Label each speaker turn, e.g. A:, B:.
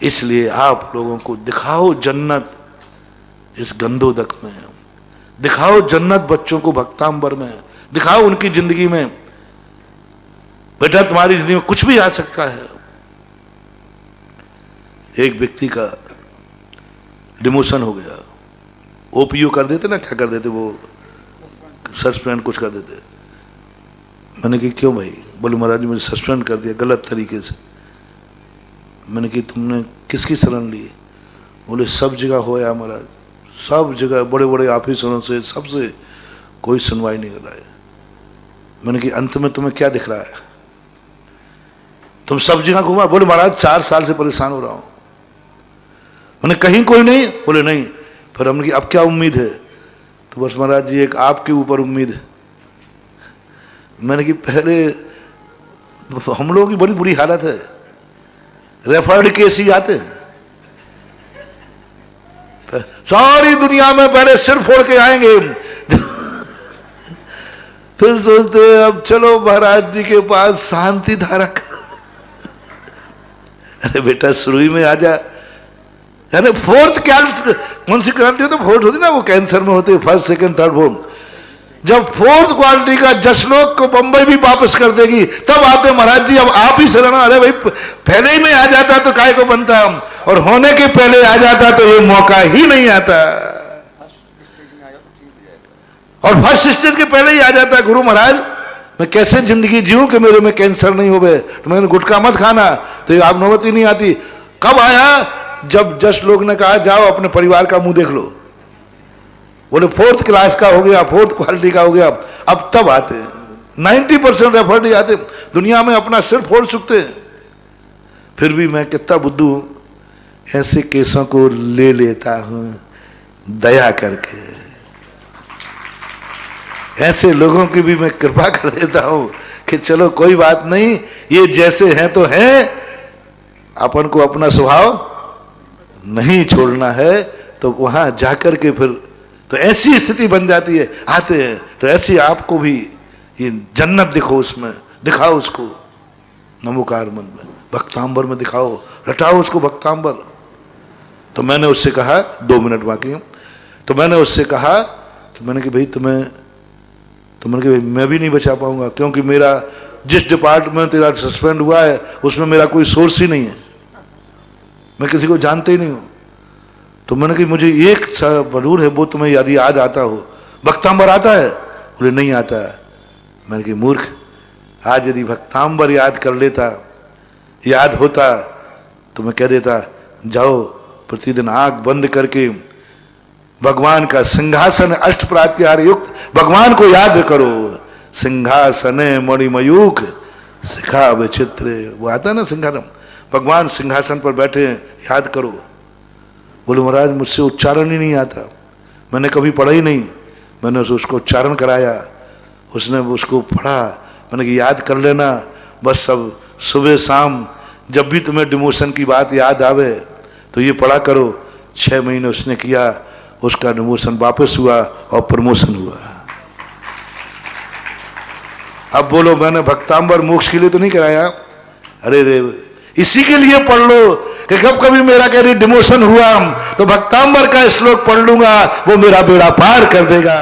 A: इसलिए आप लोगों को दिखाओ जन्नत इस गंदोदक में, दिखाओ जन्नत बच्चों को भक्तांबर में, दिखाओ उनकी जिंदगी में। बेटा तुम्हारी जिंदगी में कुछ भी आ सकता है। एक व्यक्ति का डिमोशन हो गया, ओपीओ कर देते ना, क्या कर देते वो, सस्पेंड कुछ कर देते। मैंने कहा क्यों भाई? बोले महाराज जी मुझे सस्पेंड कर दिया गलत तरीके से। मैंने कहा तुमने किसकी शरण ली? बोले सब जगह होया महाराज, सब जगह बड़े बड़े ऑफिसरों से, सबसे कोई सुनवाई नहीं कर रहा है। मैंने कहा अंत में तुम्हें क्या दिख रहा है? तुम सब जगह घुमा? बोले महाराज 4 साल से परेशान हो रहा हूं। मैंने कहीं कोई नहीं? बोले नहीं। फिर हमने कहा अब क्या उम्मीद है? तो बस महाराज जी एक आपके ऊपर उम्मीद है। मैंने कहा पहले हम लोगों की बड़ी बुरी हालत है, रेफर्ड केस ही आते हैं, सारी दुनिया में पहले सिर फोड़ के आएंगे फिर सोचते हैं अब चलो महाराज जी के पास शांति धारक। अरे बेटा शुरू ही में आ जा। अरे फोर्थ क्या कौन सी क्वालिटी होती है? फोर्थ होती ना, वो कैंसर में होते फर्स्ट सेकंड थर्ड फोर्थ। जब फोर्थ क्वालिटी का जसलोक को बंबई भी वापस कर देगी तब आते महाराज जी अब आप ही शरण। अरे भाई पहले ही में आ जाता तो काय को बनता, और होने के पहले आ जाता तो ये मौका ही नहीं आता, और फर्स्ट स्टेज के पहले ही आ जाता। गुरु महाराज मैं कैसे जिंदगी जीऊं कि मेरे में कैंसर नहीं हो गए? तो मैंने गुटखा मत खाना, तो आप नौबत ही नहीं आती। कब आया? जब जस लोग ने कहा जाओ अपने परिवार का मुंह देख लो। बोले फोर्थ क्लास का हो गया, फोर्थ क्वालिटी का हो गया, अब तब आते हैं। 90% रेफर्ड आते दुनिया में अपना सिर फोड़ चुकते हैं। फिर भी मैं कितना बुद्धू हूं, ऐसे केसों को ले लेता हूं दया करके। ऐसे लोगों की भी मैं कृपा कर देता हूं कि चलो कोई बात नहीं, ये जैसे हैं तो हैं, अपन को अपना स्वभाव नहीं छोड़ना है। तो वहां जाकर के फिर तो ऐसी स्थिति बन जाती है, आते हैं तो ऐसी आपको भी ये जन्नत दिखो, उसमें दिखाओ उसको नमोकार मन में, भक्तांबर में दिखाओ, रटाओ उसको भक्तांबर। तो मैंने उससे कहा 2 मिनट बाकी, तो मैंने उससे कहा, तो मैंने कि भाई मैंने कहा मैं भी नहीं बचा पाऊंगा, क्योंकि मेरा जिस डिपार्टमेंट तेरा सस्पेंड हुआ है उसमें मेरा कोई सोर्स ही नहीं है, मैं किसी को जानते ही नहीं हूं। तो मैंने कहा मुझे एक जरूर है, वो तुम्हें यदि याद आता हो, भक्तांबर आता है? बोले नहीं आता है। मैंने कहा मूर्ख, आज यदि भक्तांबर याद कर लेता, याद होता, तो मैं कह देता जाओ प्रतिदिन आंख बंद करके भगवान का सिंहासन अष्ट प्रात्याहार युक्त भगवान को याद करो। सिंहासने मणिमयूख शिखा विचित्र, वो आता है ना सिंहासन, भगवान सिंहासन पर बैठे हैं, याद करो। बोले महाराज मुझसे उच्चारण ही नहीं आता, मैंने कभी पढ़ा ही नहीं। मैंने उसको उच्चारण कराया, उसने उसको पढ़ा। मैंने कहा याद कर लेना बस, सब सुबह शाम जब भी तुम्हें डिमोशन की बात याद आवे तो ये पढ़ा करो। 6 महीने उसने किया, उसका डिमोशन वापस हुआ और प्रमोशन हुआ। अब बोलो मैंने भक्तांबर मोक्ष के लिए तो नहीं कराया? अरे रे इसी के लिए पढ़ लो कि कब कभी मेरा कह रही डिमोशन हुआ तो भक्तांबर का श्लोक पढ़ लूंगा, वो मेरा बेड़ा पार कर देगा।